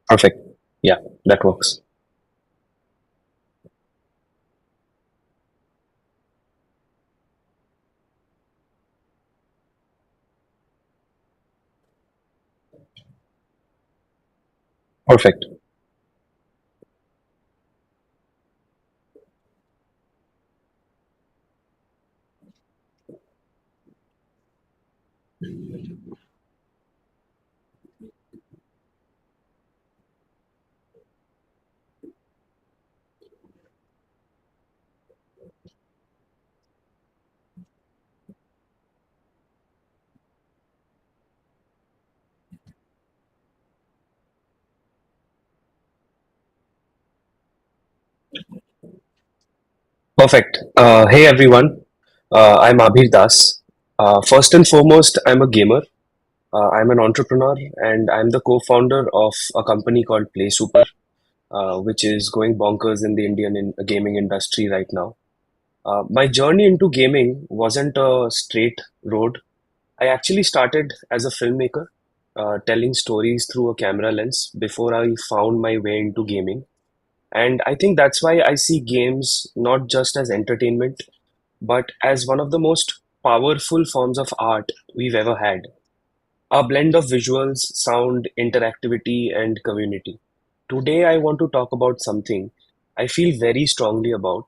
Perfect. Yeah, that works. Perfect. Perfect. Hey everyone. I'm Abhir Das. First and foremost, I'm a gamer. I'm an entrepreneur and I'm the co-founder of a company called Play Super, which is going bonkers in the gaming industry right now. My journey into gaming wasn't a straight road. I actually started as a filmmaker, telling stories through a camera lens before I found my way into gaming. And I think that's why I see games not just as entertainment, but as one of the most powerful forms of art we've ever had. A blend of visuals, sound, interactivity, and community. Today, I want to talk about something I feel very strongly about,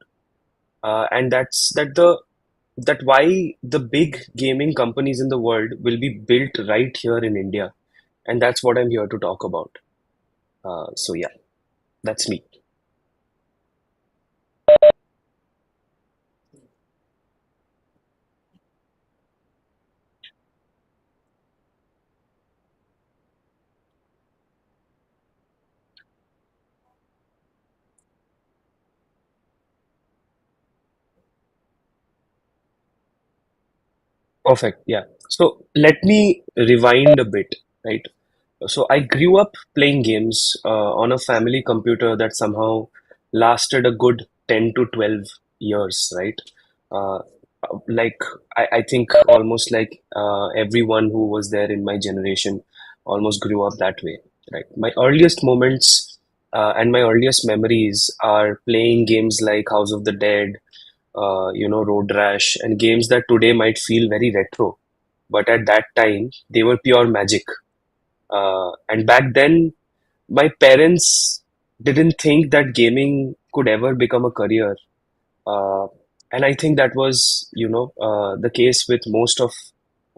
and that's that why the big gaming companies in the world will be built right here in India, and that's what I'm here to talk about. So yeah, that's me. Perfect. Yeah. So let me rewind a bit, right? So I grew up playing games on a family computer that somehow lasted a good 10 to 12 years, right? Uh, like I think almost like everyone who was there in my generation almost grew up that way, right? My earliest moments and my earliest memories are playing games like House of the Dead, Road Rash, and games that today might feel very retro, but at that time they were pure magic. And back then, my parents didn't think that gaming could ever become a career. Uh, and I think that was, the case with most of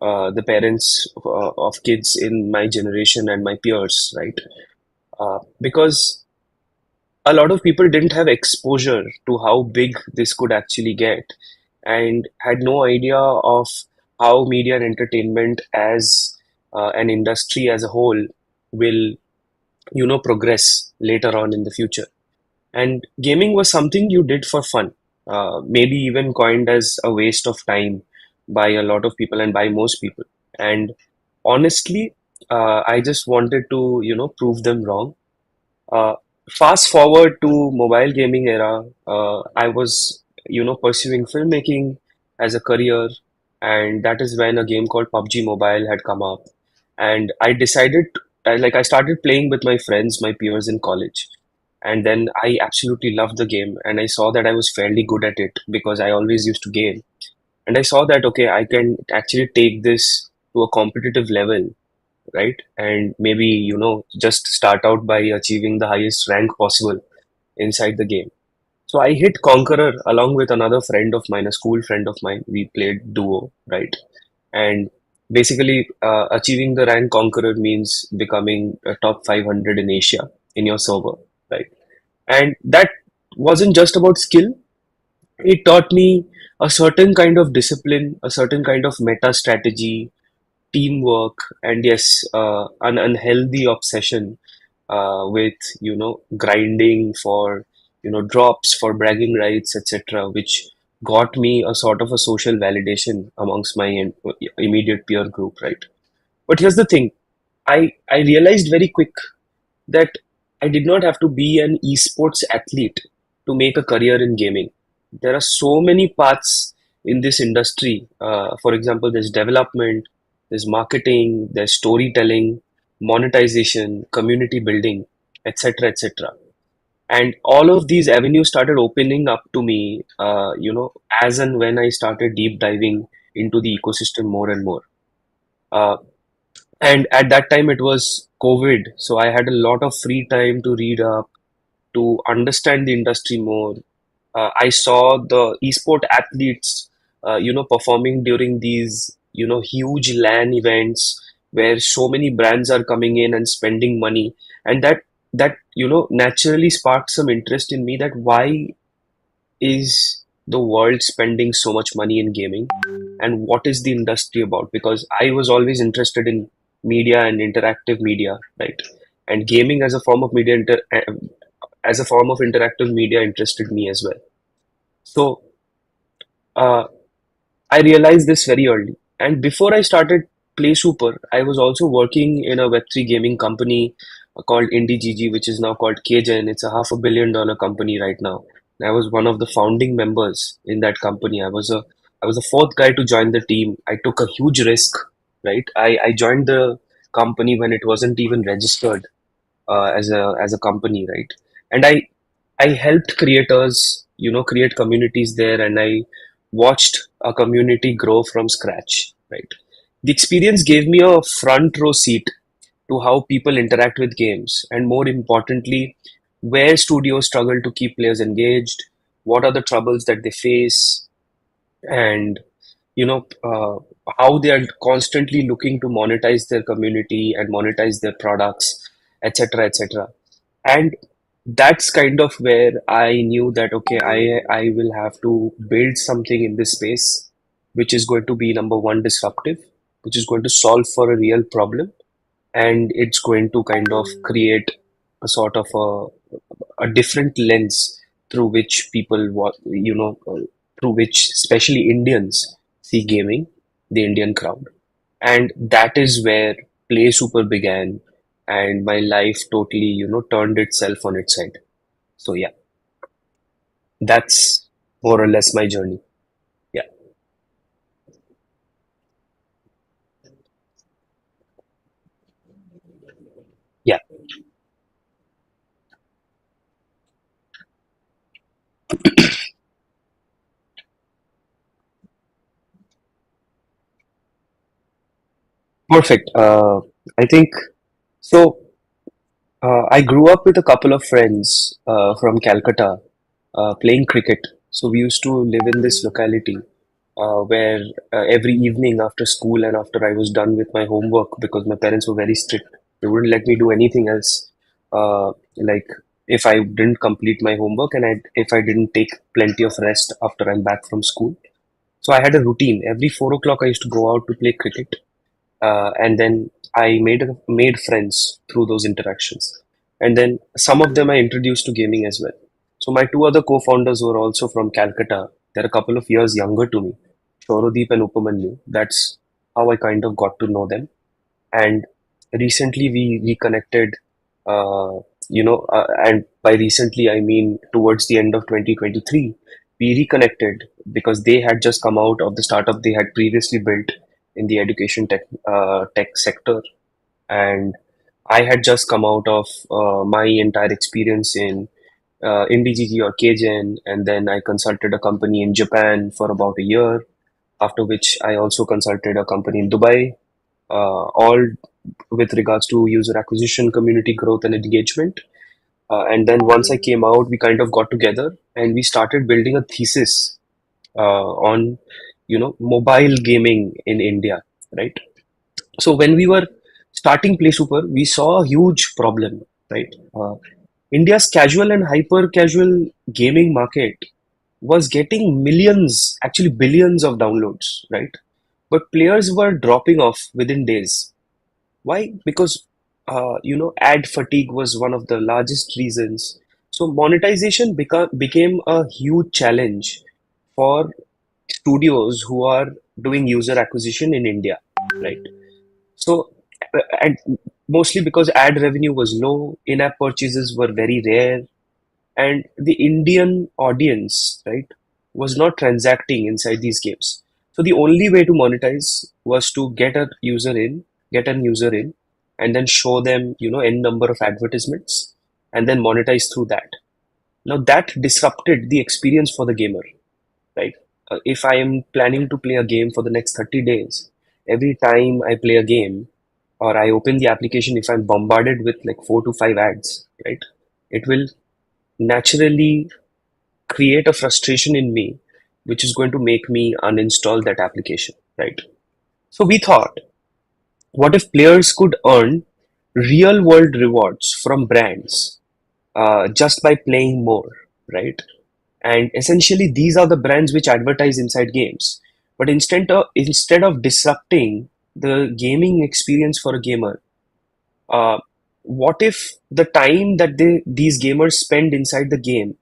the parents of kids in my generation and my peers, right? Because a lot of people didn't have exposure to how big this could actually get and had no idea of how media and entertainment as an industry as a whole will progress later on in the future. And gaming was something you did for fun, maybe even coined as a waste of time by a lot of people and by most people. And honestly, I just wanted to prove them wrong. uh, Fast forward to mobile gaming era, I was pursuing filmmaking as a career, and that is when a game called PUBG Mobile had come up, and I decided, I started playing with my friends, my peers in college, and then I absolutely loved the game, and I saw that I was fairly good at it because I always used to game, and I saw that okay, I can actually take this to a competitive level, right? And maybe, just start out by achieving the highest rank possible inside the game. So I hit Conqueror along with another friend of mine, a school friend of mine. We played duo, right? And basically, achieving the rank Conqueror means becoming a top 500 in Asia in your server, right? And that wasn't just about skill, it taught me a certain kind of discipline, a certain kind of meta strategy, teamwork, and yes, an unhealthy obsession with grinding for drops, for bragging rights, etc., which got me a sort of a social validation amongst my immediate peer group, right? But here's the thing: I realized very quick that I did not have to be an esports athlete to make a career in gaming. There are so many paths in this industry. For example, there's development, there's marketing, there's storytelling, monetization, community building. etc., etc. And all of these avenues started opening up to me, as and when I started deep diving into the ecosystem more and more. Uh, and at that time, it was COVID, so I had a lot of free time to read up, to understand the industry more. I saw the esport athletes, performing during these, huge LAN events where so many brands are coming in and spending money, and that naturally sparked some interest in me, that why is the world spending so much money in gaming, and what is the industry about? Because I was always interested in media and interactive media, right? And gaming as a form of as a form of interactive media interested me as well. So uh, I realized this very early. And before I started Play Super, I was also working in a Web3 gaming company called IndieGG, which is now called KGen. It's a $500 million company right now. And I was one of the founding members in that company. I was the fourth guy to join the team. I took a huge risk, right? I joined the company when it wasn't even registered as a company, right? And I helped creators, create communities there, and I watched a community grow from scratch, right? The experience gave me a front row seat to how people interact with games, and more importantly, where studios struggle to keep players engaged, what are the troubles that they face, and you know uh, how they are constantly looking to monetize their community and monetize their products, etc., etc. And that's kind of where I knew that, okay, I will have to build something in this space which is going to be, number one, disruptive, which is going to solve for a real problem, and it's going to kind of create a sort of a different lens through which through which especially Indians see gaming, the Indian crowd. And that is where Play Super began, and my life totally, turned itself on its head. So yeah, that's more or less my journey. Yeah, yeah, perfect. I think so. I grew up with a couple of friends from Calcutta playing cricket. So we used to live in this locality where every evening after school and after I was done with my homework, because my parents were very strict, they wouldn't let me do anything else. Like if I didn't complete my homework, and if I didn't take plenty of rest after I'm back from school. So I had a routine. Every 4 o'clock, I used to go out to play cricket, and then I made friends through those interactions, and then some of them I introduced to gaming as well. So my two other co-founders were also from Calcutta. They're a couple of years younger to me, Shorodeep and Upamanyu. That's how I kind of got to know them. And recently we reconnected, and by recently I mean towards the end of 2023, we reconnected because they had just come out of the startup they had previously built in the education tech sector, and I had just come out of my entire experience in IndieGG or KGen, and then I consulted a company in Japan for about a year. After which, I also consulted a company in Dubai, all with regards to user acquisition, community growth, and engagement. And then once I came out, we kind of got together and we started building a thesis on, mobile gaming in India, right? So when we were starting Play Super, we saw a huge problem, right? India's casual and hyper casual gaming market was getting millions, actually billions of downloads, right? But players were dropping off within days. Why? Because ad fatigue was one of the largest reasons. So monetization became a huge challenge for studios who are doing user acquisition in India, right? So, and mostly because ad revenue was low, in-app purchases were very rare, and the Indian audience, right, was not transacting inside these games. So the only way to monetize was to get an user in, and then show them, n number of advertisements. and then monetize through that. Now that disrupted the experience for the gamer, right? If I am planning to play a game for the next 30 days, every time I play a game or I open the application, if I'm bombarded with like 4 to 5 ads, right, it will naturally create a frustration in me, which is going to make me uninstall that application, right? So we thought, what if players could earn real world rewards from brands just by playing more, right? And essentially, these are the brands which advertise inside games. But instead of disrupting the gaming experience for a gamer, uh, what if the time that these gamers spend inside the game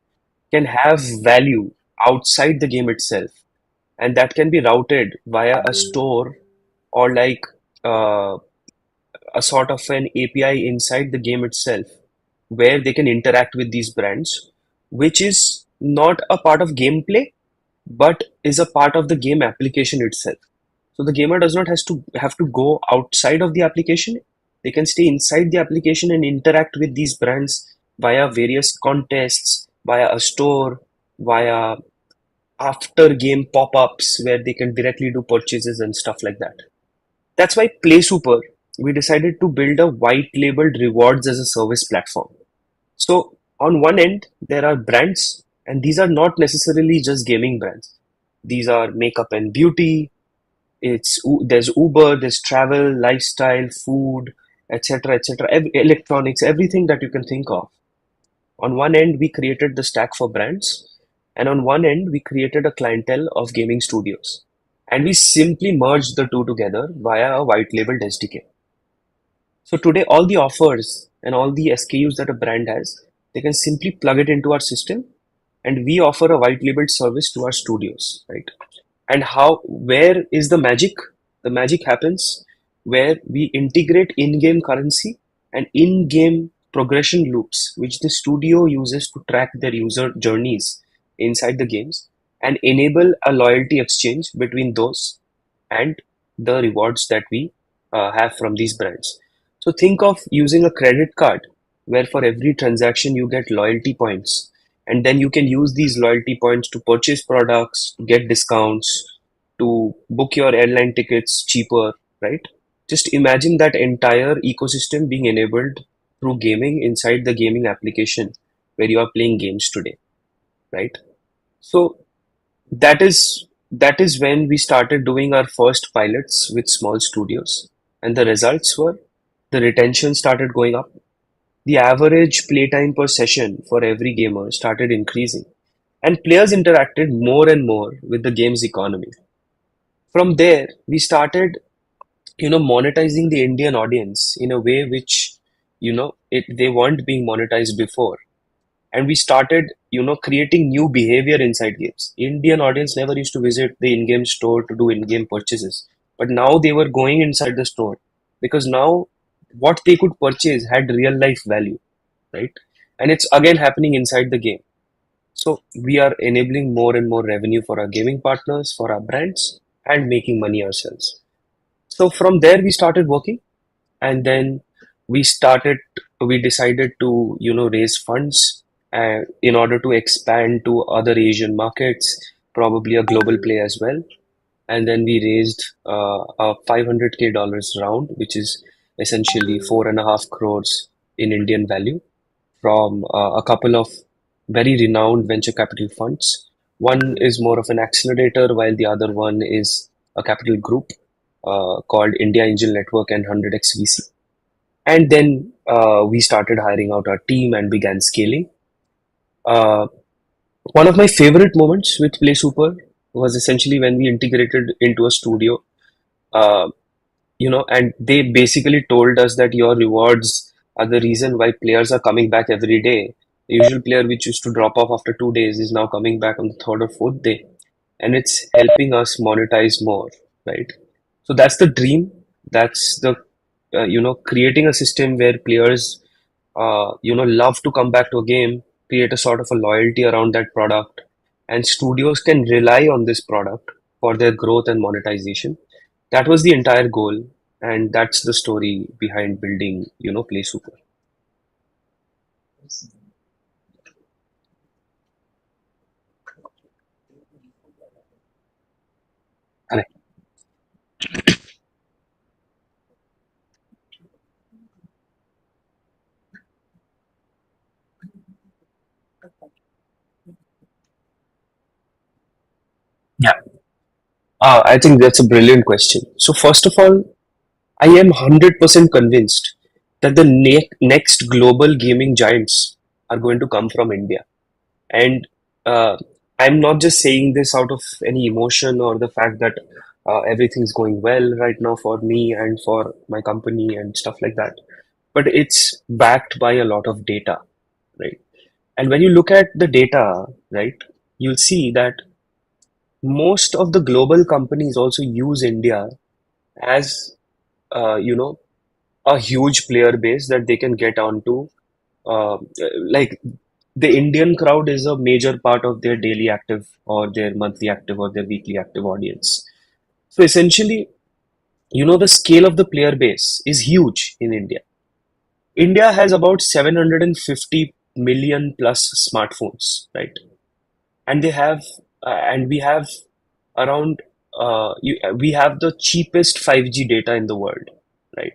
can have value outside the game itself, and that can be routed via a store or like uh, a sort of an API inside the game itself, where they can interact with these brands, which is not a part of gameplay but is a part of the game application itself. So the gamer does not has to have to go outside of the application. They can stay inside the application and interact with these brands via various contests, via a store, via after game pop-ups where they can directly do purchases and stuff like that. That's why Play Super, we decided to build a white labeled rewards as a service platform. So on one end, there are brands, and these are not necessarily just gaming brands. These are makeup and beauty. There's Uber, there's travel, lifestyle, food, etc., etc., electronics, everything that you can think of. On one end, we created the stack for brands, and on one end, we created a clientele of gaming studios. And we simply merged the two together via a white labeled SDK. So today, all the offers and all the SKUs that a brand has, they can simply plug it into our system, and we offer a white labeled service to our studios, right? And where is the magic? The magic happens where we integrate in-game currency and in-game progression loops, which the studio uses to track their user journeys inside the games and enable a loyalty exchange between those and the rewards that we have from these brands. So think of using a credit card where for every transaction you get loyalty points, and then you can use these loyalty points to purchase products, to get discounts, to book your airline tickets cheaper, right? Just imagine that entire ecosystem being enabled through gaming inside the gaming application where you are playing games today, right? So that is when we started doing our first pilots with small studios, and the results were the retention started going up. The average playtime per session for every gamer started increasing, and players interacted more and more with the game's economy. From there, we started, monetizing the Indian audience in a way which, they weren't being monetized before. And we started, creating new behavior inside games. Indian audience never used to visit the in-game store to do in-game purchases, but now they were going inside the store because now what they could purchase had real life value, right? And it's again happening inside the game. So we are enabling more and more revenue for our gaming partners, for our brands, and making money ourselves. So from there we started working, and then we started we decided to raise funds in order to expand to other Asian markets, probably a global play as well. And then we raised a $500K round, which is essentially 4.5 crores in Indian value from a couple of very renowned venture capital funds. One is more of an accelerator, while the other one is a capital group called India Angel Network and 100x VC. And then we started hiring out our team and began scaling. Uh, One of my favorite moments with Play Super was essentially when we integrated into a studio, uh, and they basically told us that your rewards are the reason why players are coming back every day. The usual player which used to drop off after 2 days is now coming back on the third or fourth day, and it's helping us monetize more, right? So that's the dream. That's the creating a system where players love to come back to a game, create a sort of a loyalty around that product, and studios can rely on this product for their growth and monetization. That was the entire goal, and that's the story behind building Play Super. Correct. Yeah. I think that's a brilliant question. So first of all, I am 100% convinced that the next global gaming giants are going to come from India. And I'm not just saying this out of any emotion or the fact that everything's going well right now for me and for my company and stuff like that. But it's backed by a lot of data, right? And when you look at the data, right, you'll see that most of the global companies also use India as, you know, a huge player base that they can get onto. Like the Indian crowd is a major part of their daily active or their monthly active or their weekly active audience. So essentially, the scale of the player base is huge in India. India has about 750 million plus smartphones, right? And we have around, we have the cheapest 5G data in the world, right?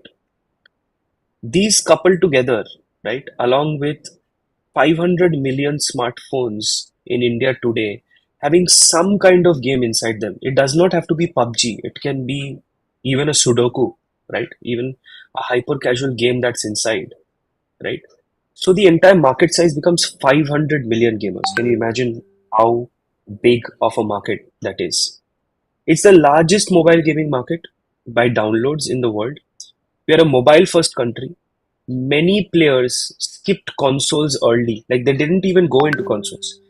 These coupled together, right, along with 500 million smartphones in India today having some kind of game inside them. It does not have to be PUBG. It can be even a Sudoku, right? Even a hyper casual game that's inside, right? So the entire market size becomes 500 million gamers. Can you imagine how big of a market that is? It's the largest mobile gaming market by downloads in the world. We are a mobile first country. Many players skipped consoles early, like they didn't even go into consoles.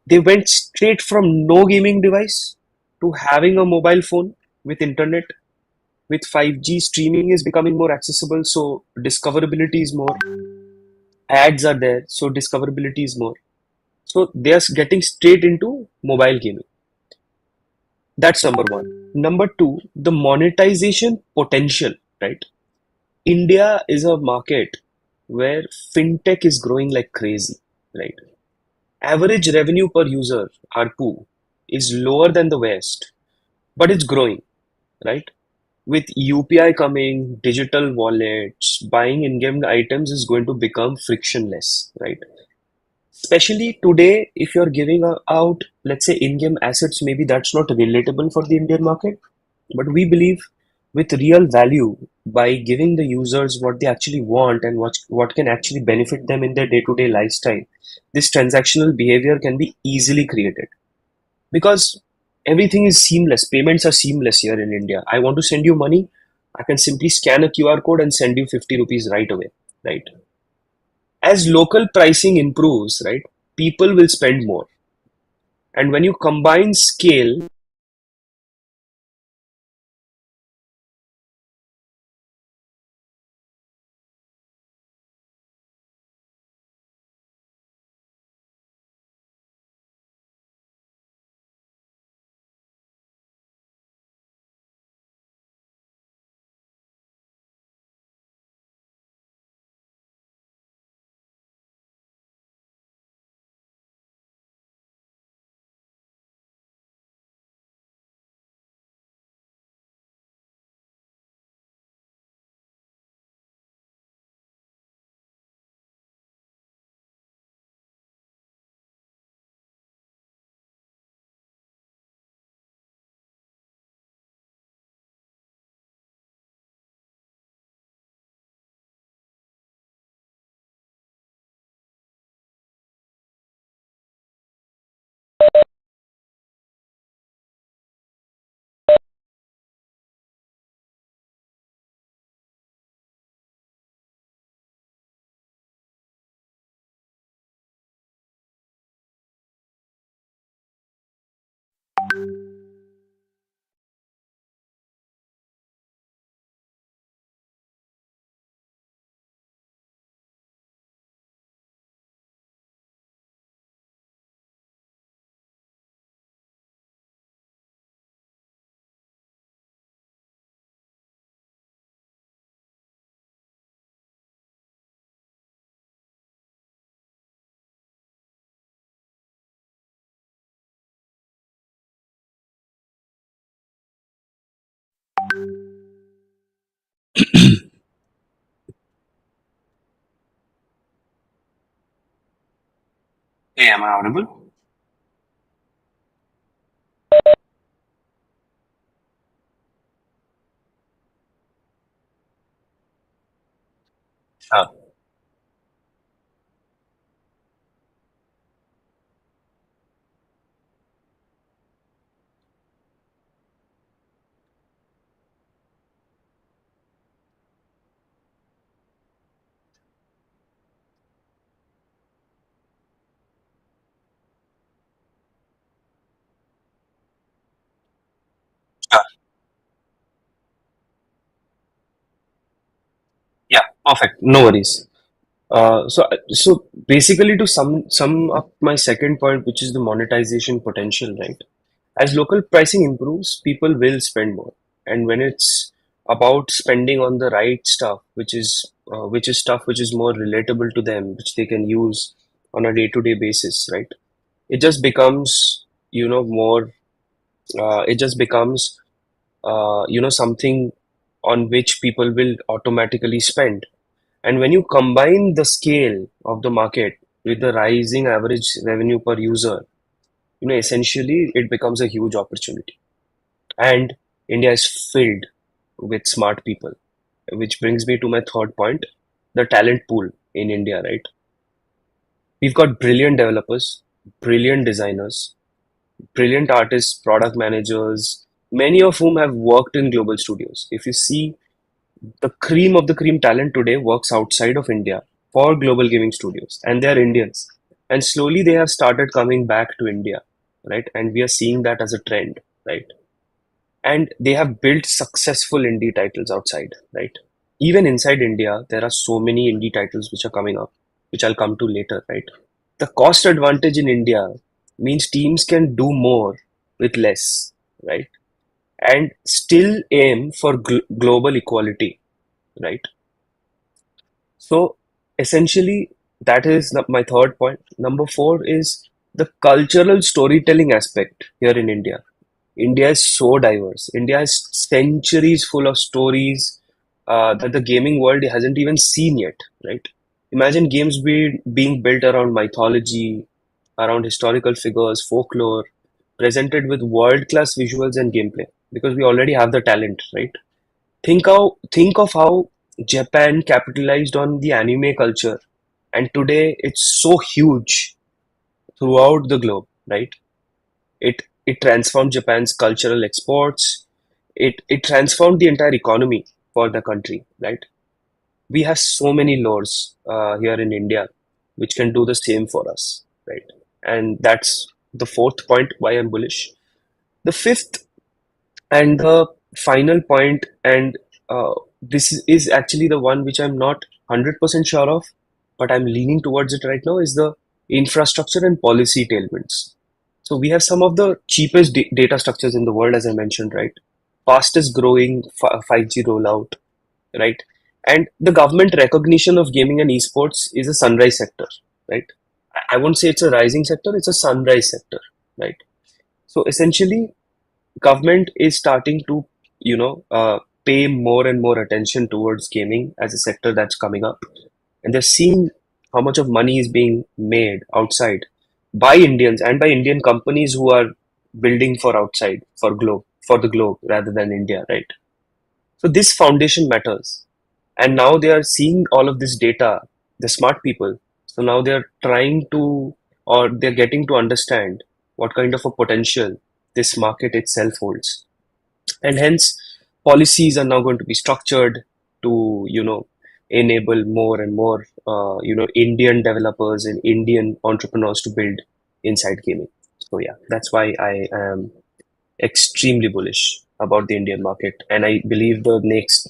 They went straight from no gaming device to having a mobile phone with internet. With 5G, streaming is becoming more accessible, so discoverability is more. Ads are there, so discoverability is more. So they are getting straight into mobile gaming. That's number one. Number two, the monetization potential, right? India is a market where fintech is growing like crazy, right? Average revenue per user, ARPU, is lower than the West, but it's growing, right? With UPI coming, digital wallets, buying in-game items is going to become frictionless, right? Especially today, if you're giving out, let's say, in-game assets, maybe that's not relatable for the Indian market. But we believe with real value by giving the users what they actually want and what can actually benefit them in their day-to-day lifestyle, this transactional behavior can be easily created because everything is seamless. Payments are seamless here in India. I want to send you money, I can simply scan a QR code and send you 50 rupees right away, right? As local pricing improves, right, people will spend more. And when you combine scale, Hey, am I audible? Ah, ah, yeah, perfect. No worries. So basically, to sum up my second point, which is the monetization potential, right? As local pricing improves, people will spend more, and when it's about spending on the right stuff, which is stuff which is more relatable to them, which they can use on a day-to-day basis, right? It just becomes, more. It just becomes, something on which people will automatically spend. And when you combine the scale of the market with the rising average revenue per user, essentially it becomes a huge opportunity. And India is filled with smart people, which brings me to my third point, the talent pool in India, right? We've got brilliant developers, brilliant designers, brilliant artists, product managers, many of whom have worked in global studios. If you see, the cream of the cream talent today works outside of India for global gaming studios, and they are Indians. And slowly they have started coming back to India, right? And we are seeing that as a trend, right? And they have built successful indie titles outside, right? Even inside India, there are so many indie titles which are coming up, which I'll come to later, right? The cost advantage in India means teams can do more with less, right? And still aim for global equality, right? So essentially, that is my third point. Number four is the cultural storytelling aspect here in India. India is so diverse. India has centuries full of stories that the gaming world hasn't even seen yet, right? Imagine games being built around mythology, around historical figures, folklore, presented with world-class visuals and gameplay, because we already have the talent, right? Think of how Japan capitalized on the anime culture, and today it's so huge throughout the globe, right? It transformed Japan's cultural exports. It transformed the entire economy for the country, right? We have so many lores here in India which can do the same for us, right? And that's the fourth point why I'm bullish. The fifth and the final point, and this is actually the one which I'm not 100% sure of, but I'm leaning towards it right now, is the infrastructure and policy tailwinds. So we have some of the cheapest data structures in the world, as I mentioned, right? Fastest growing 5G rollout, right? And the government recognition of gaming and esports is a sunrise sector, right? I won't say it's a rising sector, it's a sunrise sector, right? So essentially, government is starting to, pay more and more attention towards gaming as a sector that's coming up, and they're seeing how much of money is being made outside by Indians and by Indian companies who are building for outside, for the globe rather than India, right? So this foundation matters, and now they are seeing all of this data, the smart people. So now they are trying to, or they're getting to understand what kind of a potential this market itself holds, and hence policies are now going to be structured to, enable more and more, Indian developers and Indian entrepreneurs to build inside gaming. So yeah, that's why I am extremely bullish about the Indian market, and I believe the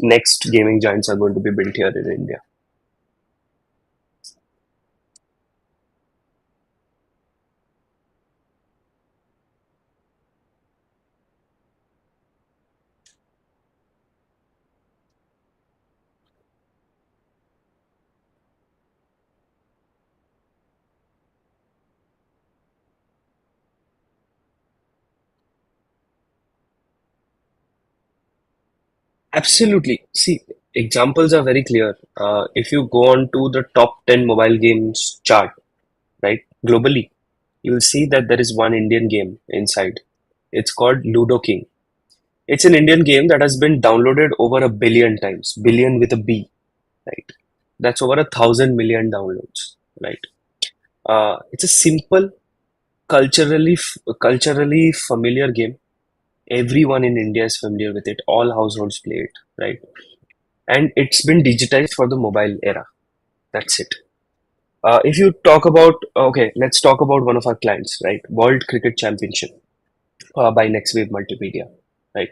next gaming giants are going to be built here in India. Absolutely. See, examples are very clear. If you go on to the top 10 mobile games chart, right, globally, you'll see that there is one Indian game inside. It's called Ludo King. It's an Indian game that has been downloaded over a billion times, billion with a B, right? That's over 1,000 million downloads, right? It's a simple, culturally familiar game. Everyone in India is familiar with it. All households play it, right? And it's been digitized for the mobile era. That's it. If you talk about, okay, let's talk about one of our clients, right? World Cricket Championship by Next Wave Multimedia, right?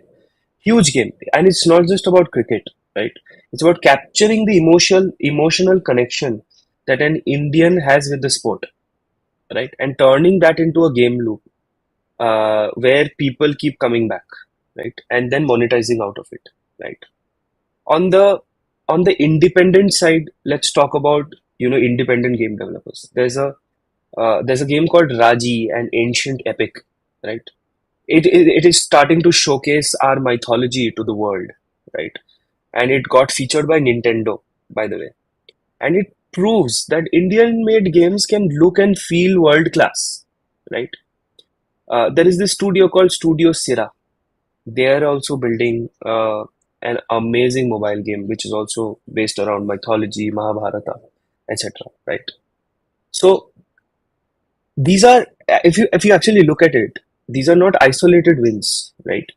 Huge game, and it's not just about cricket, right? It's about capturing the emotional connection that an Indian has with the sport, right? And turning that into a game loop where people keep coming back, right? And then monetizing out of it, right? On the independent side, let's talk about independent game developers. There's a game called Raji, an ancient epic, right? It is starting to showcase our mythology to the world, right? And it got featured by Nintendo, by the way. And it proves that Indian made games can look and feel world class, right? There is this studio called Studio Sira. They are also building an amazing mobile game, which is also based around mythology, Mahabharata, etc. Right? So these are, if you actually look at it, these are not isolated wins, right?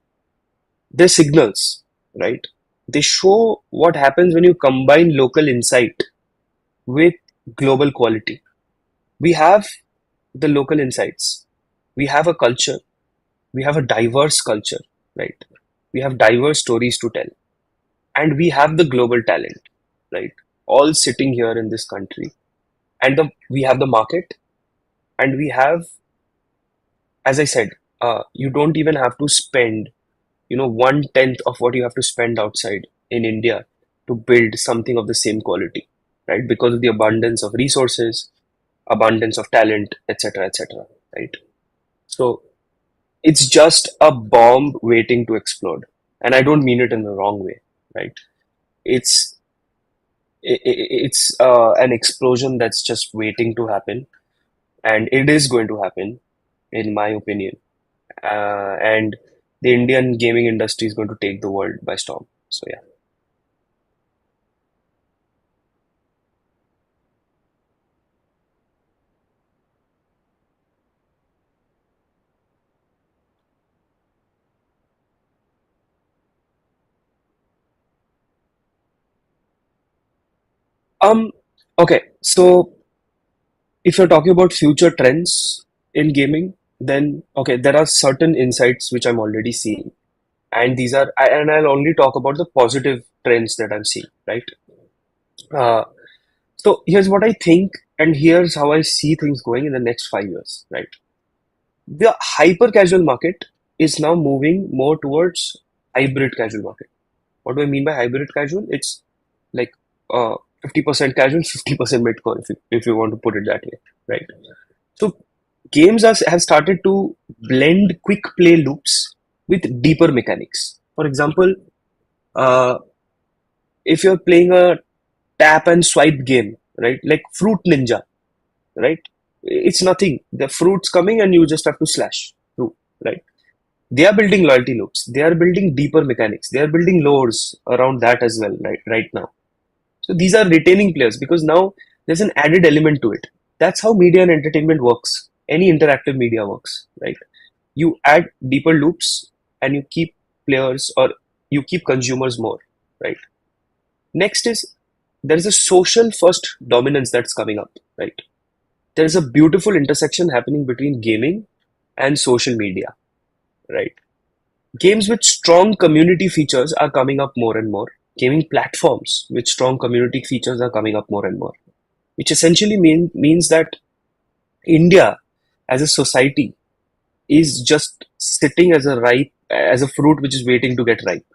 They're signals, right? They show what happens when you combine local insight with global quality. We have the local insights. We have a culture. We have a diverse culture, right? We have diverse stories to tell. And we have the global talent, right? All sitting here in this country. And we have the market, and we have, as I said, you don't even have to spend, 1/10 of what you have to spend outside in India to build something of the same quality, right? Because of the abundance of resources, abundance of talent, etc., etc., right? So it's just a bomb waiting to explode. And I don't mean it in the wrong way, right? It's it's an explosion that's just waiting to happen, and it is going to happen, in my opinion. And the Indian gaming industry is going to take the world by storm. So yeah. Um. Okay. So if you're talking about future trends in gaming, then okay, there are certain insights which I'm already seeing, and and I'll only talk about the positive trends that I'm seeing, right? Uh, so here's what I think, and here's how I see things going in the next 5 years, right? The hyper casual market is now moving more towards hybrid casual market. What do I mean by hybrid casual? It's like 50% casual, 50% midcore, if you want to put it that way, right? So have started to blend quick play loops with deeper mechanics. For example, uh, if you're playing a tap and swipe game, right? Like Fruit Ninja, right? It's nothing. The fruit's coming and you just have to slash through, right? They are building loyalty loops. They are building deeper mechanics. They are building lores around that as well, right now. So these are retaining players because now there's an added element to it. That's how media and entertainment works. Any interactive media works, right? You add deeper loops and you keep players, or you keep consumers more, right? Next is there is a social first dominance that's coming up, right? There is a beautiful intersection happening between gaming and social media, right? Games with strong community features are coming up more and more. Gaming platforms with strong community features are coming up more and more, which essentially means that India as a society is just sitting as a fruit which is waiting to get ripe,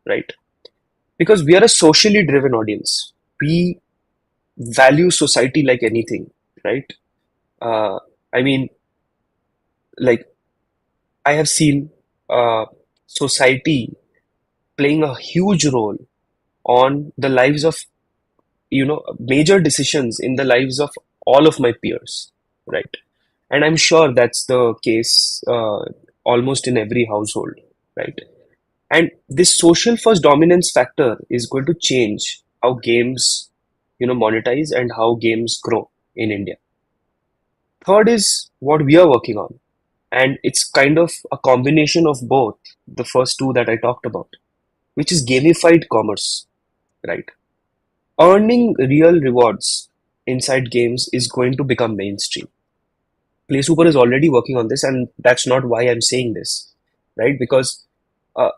right? Because we are a socially driven audience. We value society like anything, right? Uh, I mean, like I have seen society playing a huge role on the lives of major decisions in the lives of all of my peers, right? And I'm sure that's the case almost in every household, right? And this social first dominance factor is going to change how games, monetize and how games grow in India. Third is what we are working on. And it's kind of a combination of both, the first two that I talked about, which is gamified commerce, right? Earning real rewards inside games is going to become mainstream. Play Super is already working on this, and that's not why I'm saying this, right? Because uh,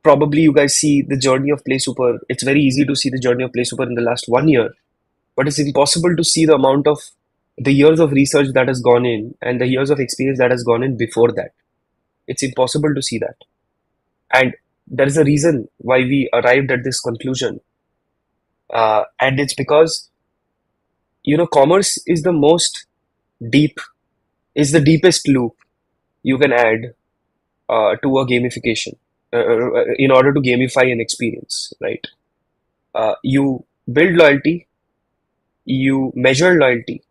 probably you guys see the journey of Play Super. It's very easy to see the journey of Play Super in the last 1 year, but it's impossible to see the amount of the years of research that has gone in and the years of experience that has gone in before that. It's impossible to see that. And there is a reason why we arrived at this conclusion. And it's because, commerce is the most deep, is the deepest loop you can add to a gamification in order to gamify an experience, right? You build loyalty, you measure loyalty.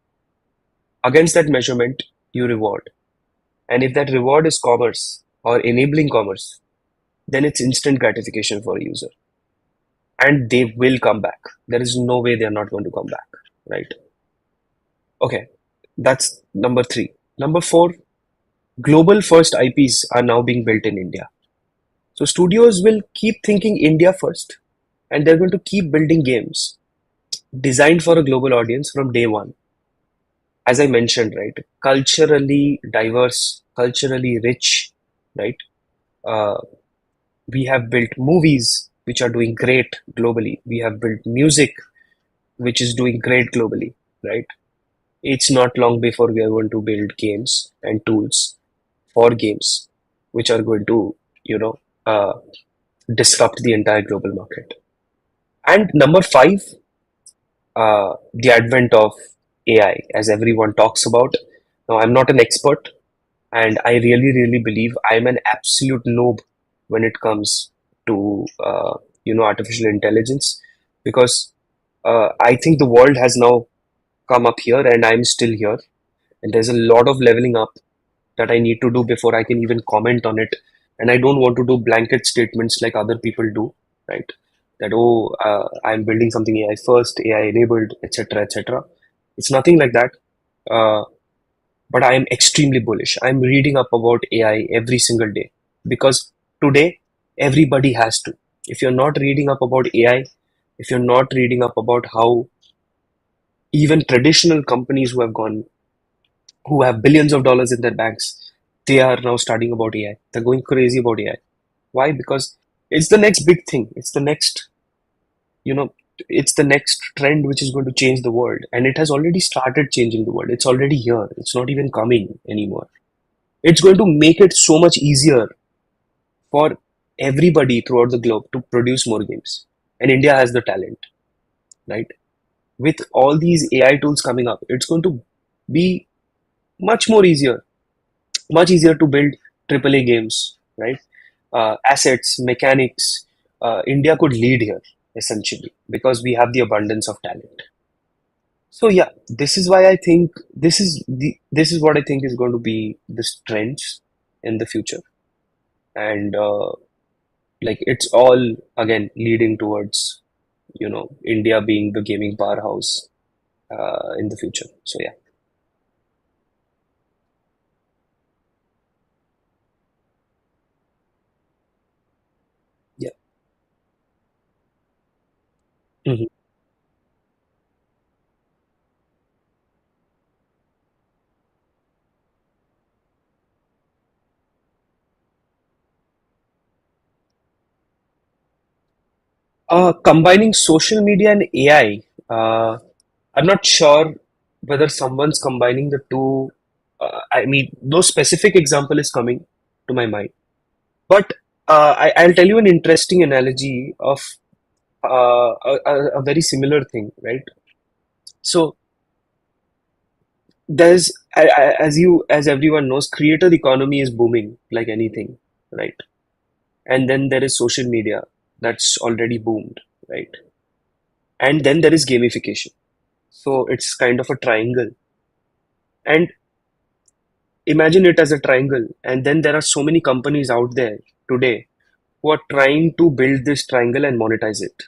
Against that measurement, you reward. And if that reward is commerce or enabling commerce, then it's instant gratification for a user. And they will come back. There is no way they're not going to come back, right? Okay, that's number three. Number four, global first IPs are now being built in India. So studios will keep thinking India first, and they're going to keep building games designed for a global audience from day one. As I mentioned, right, culturally diverse, culturally rich, right? Uh, we have built movies which are doing great globally. We have built music which is doing great globally, right? It's not long before we are going to build games and tools for games which are going to, you know, uh, disrupt the entire global market. And number five, the advent of AI, as everyone talks about. Now, I'm not an expert, and I really, really believe I'm an absolute noob when it comes to artificial intelligence, because I think the world has now come up here, and I'm still here, and there's a lot of leveling up that I need to do before I can even comment on it. And I don't want to do blanket statements like other people do, right? That, oh, I'm building something AI first, AI enabled, etc., etc. It's nothing like that. Uh, but I am extremely bullish. I'm reading up about AI every single day because today everybody has to. If you're not reading up about AI, if you're not reading up about how even traditional companies who have billions of dollars in their banks, they are now studying about AI. They're going crazy about AI. Why? Because it's the next big thing. You know, it's the next trend which is going to change the world. And it has already started changing the world. It's already here. It's not even coming anymore. It's going to make it so much easier for everybody throughout the globe to produce more games. And India has the talent, right? With all these AI tools coming up, it's going to be much more easier, much easier to build AAA games, right? Assets, mechanics. India could lead here essentially because we have the abundance of talent. So yeah, this is why I think this is what I think is going to be the trends in the future, and like it's all again leading towards India being the gaming powerhouse in the future. So yeah, yeah. Mhm. Combining social media and AI, I'm not sure whether someone's combining the two. I mean, no specific example is coming to my mind, but I'll tell you an interesting analogy of a very similar thing, right? So there's, as everyone knows, creator economy is booming like anything, right? And then there is social media that's already boomed, right? And then there is gamification. So it's kind of a triangle. And Imagine it as a triangle, and then there are so many companies out there today who are trying to build this triangle and monetize it.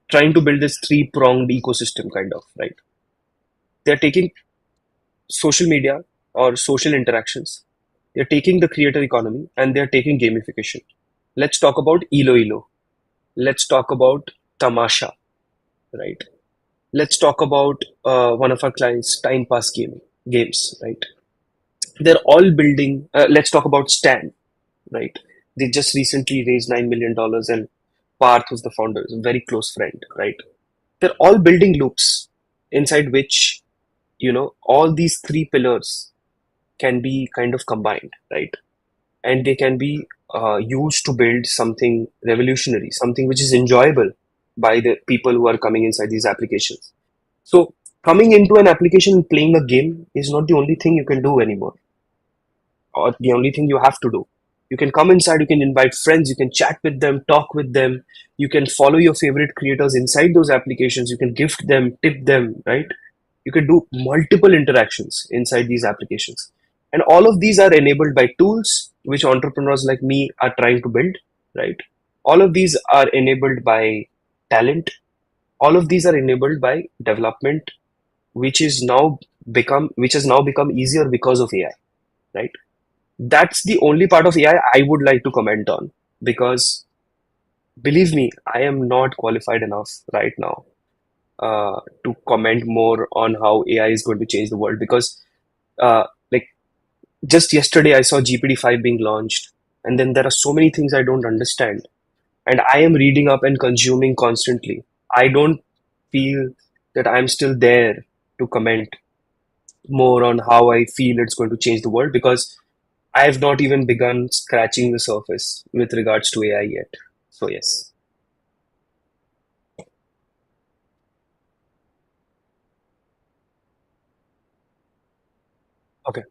Trying to build this three-pronged ecosystem kind of, right? They're taking social media or social interactions, they're taking the creator economy, and they're taking gamification. Let's talk about Elo Elo. Let's talk about Tamasha, right? Let's talk about one of our clients, Time Pass Games, right? They're all building. Let's talk about Stan, right? They just recently raised $9 million, and Parth, who's the founder, is a very close friend, right? They're all building loops inside which, all these three pillars can be kind of combined, right? And they can be used to build something revolutionary, something which is enjoyable by the people who are coming inside these applications. So, coming into an application and playing a game is not the only thing you can do anymore, or the only thing you have to do. You can come inside, you can invite friends, you can chat with them, talk with them, you can follow your favorite creators inside those applications, you can gift them, tip them, right? You can do multiple interactions inside these applications. And all of these are enabled by tools which entrepreneurs like me are trying to build, right? All of these are enabled by talent. All of these are enabled by development, which has now become easier because of AI, right? That's the only part of AI I would like to comment on, because believe me, I am not qualified enough right now to comment more on how AI is going to change the world. Because, like, just yesterday, I saw GPT-5 being launched, and then there are so many things I don't understand, and I am reading up and consuming constantly. I don't feel that I'm still there to comment more on how I feel it's going to change the world, because I have not even begun scratching the surface with regards to AI yet. So yes. Okay.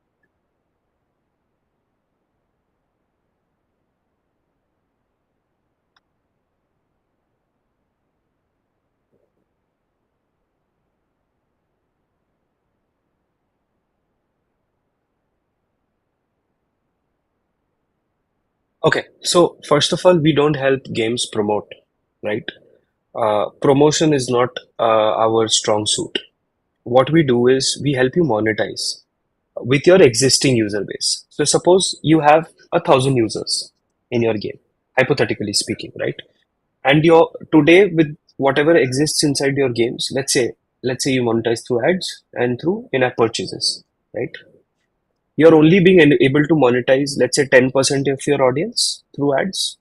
Okay. So first of all, we don't help games promote, right? Promotion is not our strong suit. What we do is we help you monetize with your existing user base. So suppose you have 1,000 users in your game, hypothetically speaking, right? And your today with whatever exists inside your games, let's say you monetize through ads and through in-app purchases, right? You're only being able to monetize, let's say, 10% of your audience through ads,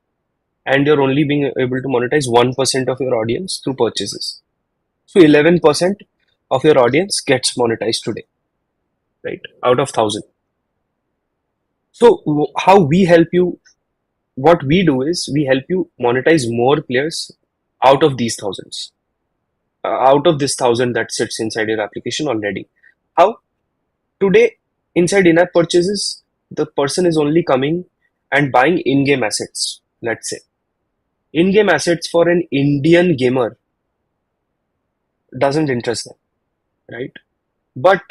and you're only being able to monetize 1% of your audience through purchases. So 11% of your audience gets monetized today, right? Out of 1,000. So how we help you, what we do is we help you monetize more players out of these thousands, out of this 1,000 that sits inside your application already. How? Today, inside in-app purchases, the person is only coming and buying in-game assets, let's say. In-game assets for an Indian gamer doesn't interest them, right? But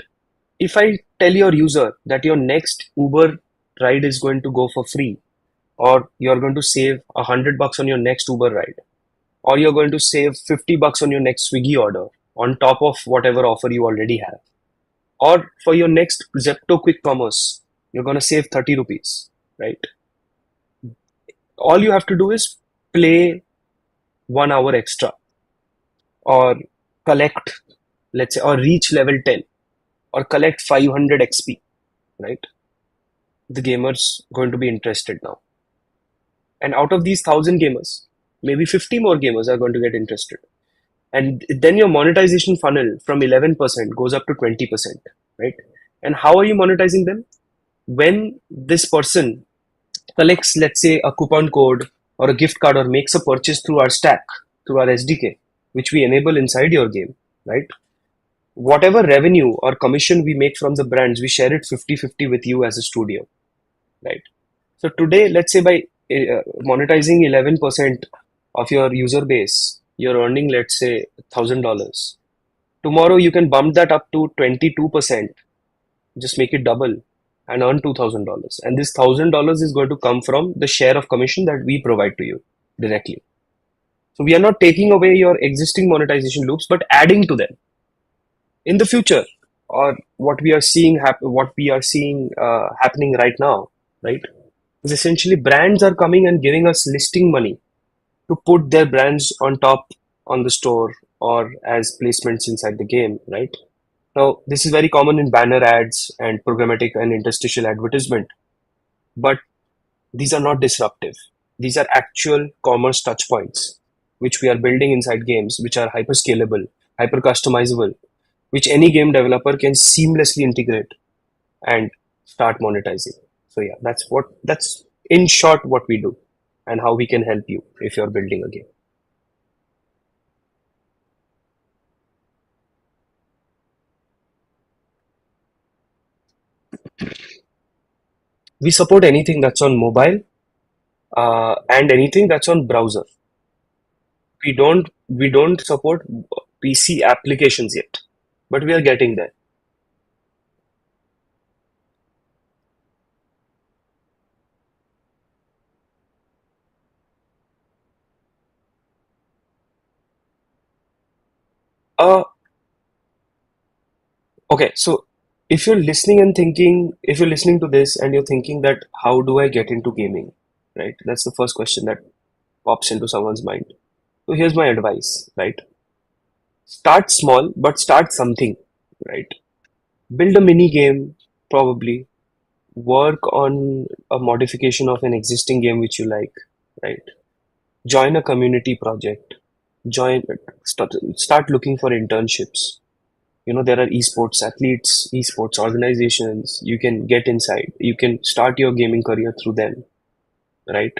if I tell your user that your next Uber ride is going to go for free, or you're going to save $100 on your next Uber ride, or you're going to save $50 on your next Swiggy order on top of whatever offer you already have, or for your next Zepto quick commerce, you're going to save 30 rupees, right? All you have to do is play 1 hour extra, or collect, let's say, or reach level 10, or collect 500 XP, right? The gamer's going to be interested now. And out of these 1,000 gamers, maybe 50 more gamers are going to get interested. And then your monetization funnel from 11% goes up to 20%, right? And how are you monetizing them? When this person collects, let's say, a coupon code or a gift card, or makes a purchase through our stack, through our SDK, which we enable inside your game, right? Whatever revenue or commission we make from the brands, we share it 50-50 with you as a studio, right? So today, let's say by monetizing 11% of your user base, you're earning, let's say, $1,000. Tomorrow, you can bump that up to 22%, just make it double and earn $2,000. And this $1,000 is going to come from the share of commission that we provide to you directly. So we are not taking away your existing monetization loops, but adding to them in the future, or what we are seeing happening right now, right? Is essentially brands are coming and giving us listing money to put their brands on top on the store or as placements inside the game, right? Now, this is very common in banner ads and programmatic and interstitial advertisement, but these are not disruptive. These are actual commerce touch points, which we are building inside games, which are hyper scalable, hyper customizable, which any game developer can seamlessly integrate and start monetizing. So yeah, that's in short what we do and how we can help you if you're building a game. We support anything that's on mobile and anything that's on browser. We don't support PC applications yet, but we are getting there. Uh, okay, so if you're listening to this and you're thinking that how do I get into gaming, right? That's the first question that pops into someone's mind. So here's my advice, right? Start small, but start something, right? Build a mini game, probably. Work on a modification of an existing game which you like, right? Join a community project. Join, start looking for internships. There are esports athletes, esports organizations. You can get inside. You can start your gaming career through them, right?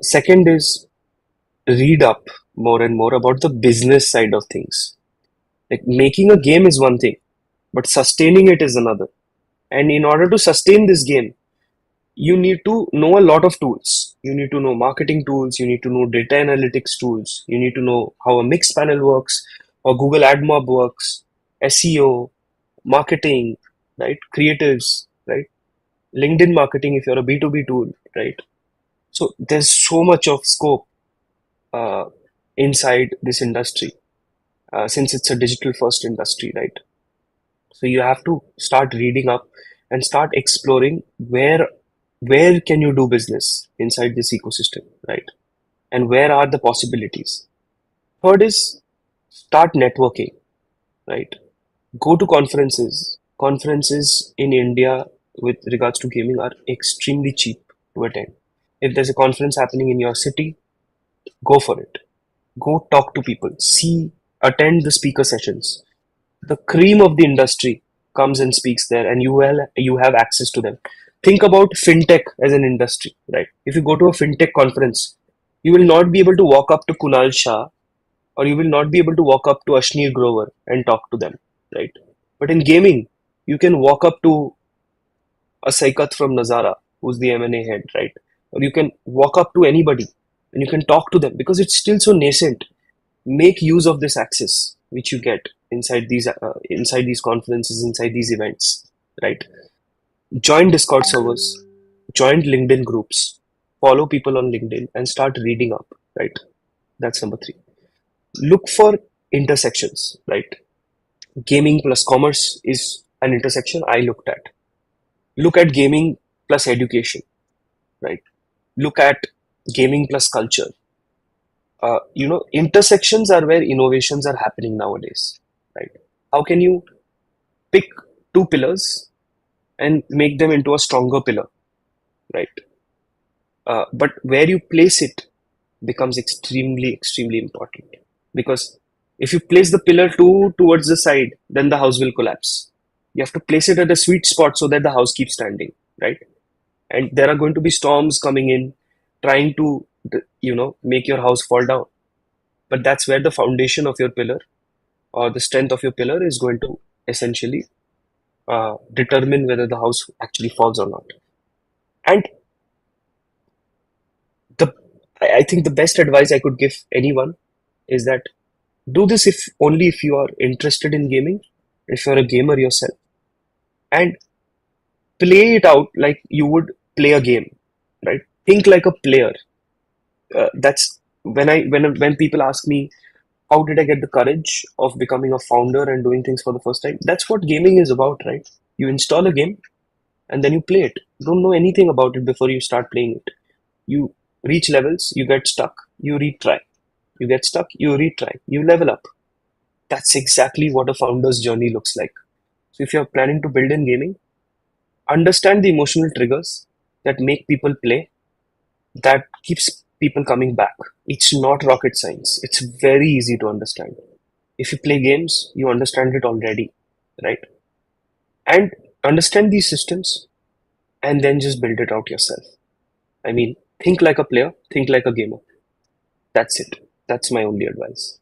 Second is read up more and more about the business side of things. Like making a game is one thing, but sustaining it is another. And in order to sustain this game, you need to know a lot of tools. You need to know marketing tools, you need to know data analytics tools, you need to know how a mixed panel works, or Google Ad Mob works, SEO, marketing, right? Creatives, right? LinkedIn marketing if you're a B2B tool, right? So there's so much of scope uh, inside this industry since it's a digital first industry, right? So you have to start reading up and start exploring where can you do business inside this ecosystem, right? And where are the possibilities? Third is start networking, right? Go to conferences. Conferences in India with regards to gaming are extremely cheap to attend. If there's a conference happening in your city, go for it. Go talk to people. Attend the speaker sessions. The cream of the industry comes and speaks there, and you have access to them. Think about fintech as an industry, right? If you go to a fintech conference, you will not be able to walk up to Kunal Shah, or you will not be able to walk up to Ashneer Grover and talk to them, right? But in gaming, you can walk up to a Saikat from Nazara, who's the M&A head, right? Or you can walk up to anybody and you can talk to them because it's still so nascent. Make use of this access which you get inside these conferences, inside these events, right? Join Discord servers, join LinkedIn groups, follow people on LinkedIn, and start reading up, right? That's number three. Look for intersections, right? Gaming plus commerce is an intersection I looked at. Look at gaming plus education, right? Look at gaming plus culture. Intersections are where innovations are happening nowadays, right? How can you pick two pillars and make them into a stronger pillar, right? But where you place it becomes extremely, extremely important because if you place the pillar too towards the side, then the house will collapse. You have to place it at a sweet spot so that the house keeps standing, right? And there are going to be storms coming in, trying to, make your house fall down. But that's where the foundation of your pillar or the strength of your pillar is going to essentially determine whether the house actually falls or not. And the I think the best advice I could give anyone is that do this if only if you are interested in gaming, if you're a gamer yourself. and play it out like you would play a game, right? Think like a player. That's when people ask me, how did I get the courage of becoming a founder and doing things for the first time? That's what gaming is about, right? You install a game and then you play it. You don't know anything about it before you start playing it. You reach levels, you get stuck, you retry. You get stuck, you retry, you level up. That's exactly what a founder's journey looks like. So if you're planning to build in gaming, understand the emotional triggers that make people play, that keeps people coming back. It's not rocket science. It's very easy to understand. If you play games, you understand it already, right? And understand these systems and then just build it out yourself. I mean, think like a player, think like a gamer. That's it. That's my only advice.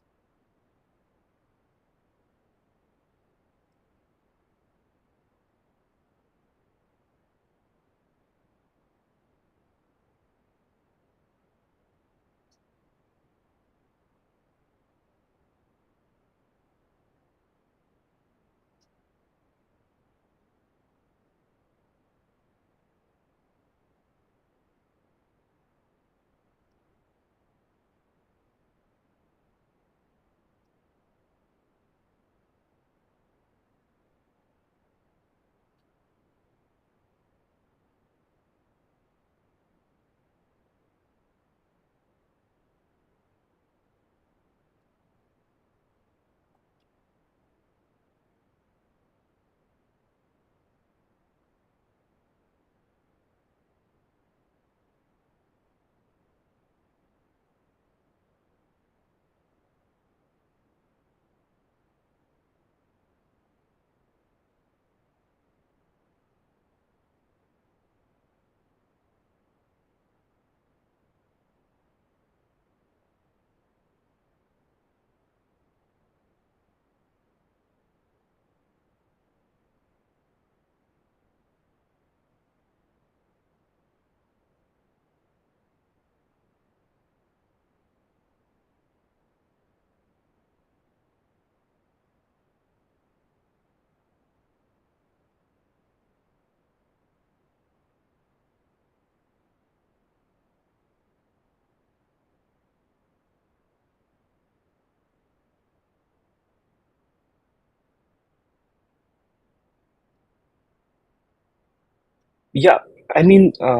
Yeah,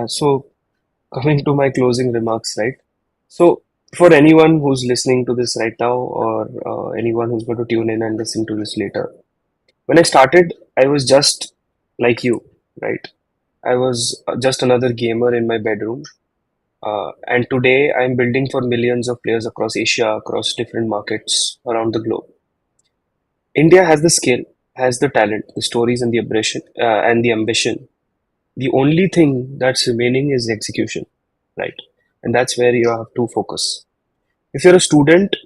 so coming to my closing remarks, right? So, for anyone who's listening to this right now, or anyone who's going to tune in and listen to this later, when I started, I was just like you, right? I was just another gamer in my bedroom. And today, I'm building for millions of players across Asia, across different markets around the globe. India has the skill, has the talent, the stories, and the ambition. The only thing that's remaining is execution, right? And that's where you have to focus. If you're a student,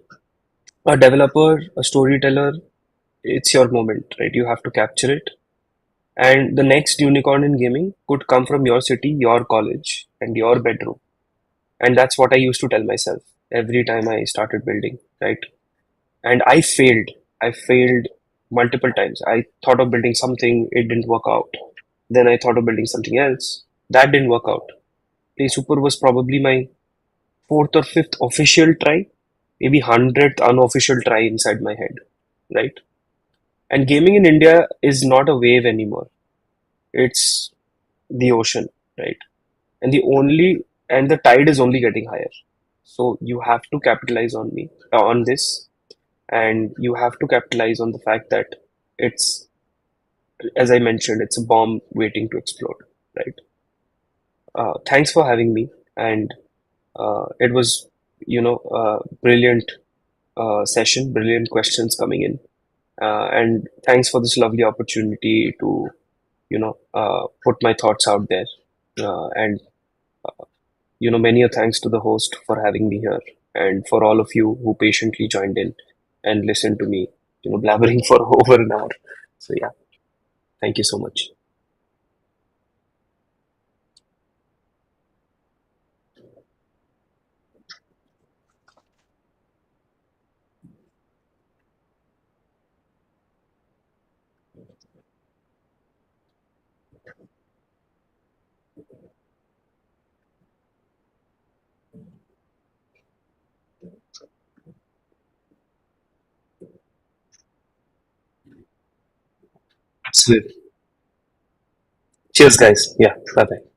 a developer, a storyteller, it's your moment, right? You have to capture it. And the next unicorn in gaming could come from your city, your college, and your bedroom. And that's what I used to tell myself every time I started building, right? And I failed. I failed multiple times. I thought of building something, it didn't work out. Then I thought of building something else, that didn't work out. Play Super was probably my fourth or fifth official try, maybe 100th unofficial try inside my head, right? And gaming in India is not a wave anymore. It's the ocean, right? And the tide is only getting higher. So you have to capitalize on this, and you have to capitalize on the fact that it's, as I mentioned, it's a bomb waiting to explode, right? Thanks for having me, and it was, brilliant session, brilliant questions coming in. And thanks for this lovely opportunity to, put my thoughts out there. And, many a thanks to the host for having me here, and for all of you who patiently joined in and listened to me, blabbering for over an hour. So, yeah, thank you so much. Absolutely. Cheers, guys. Yeah. Bye bye.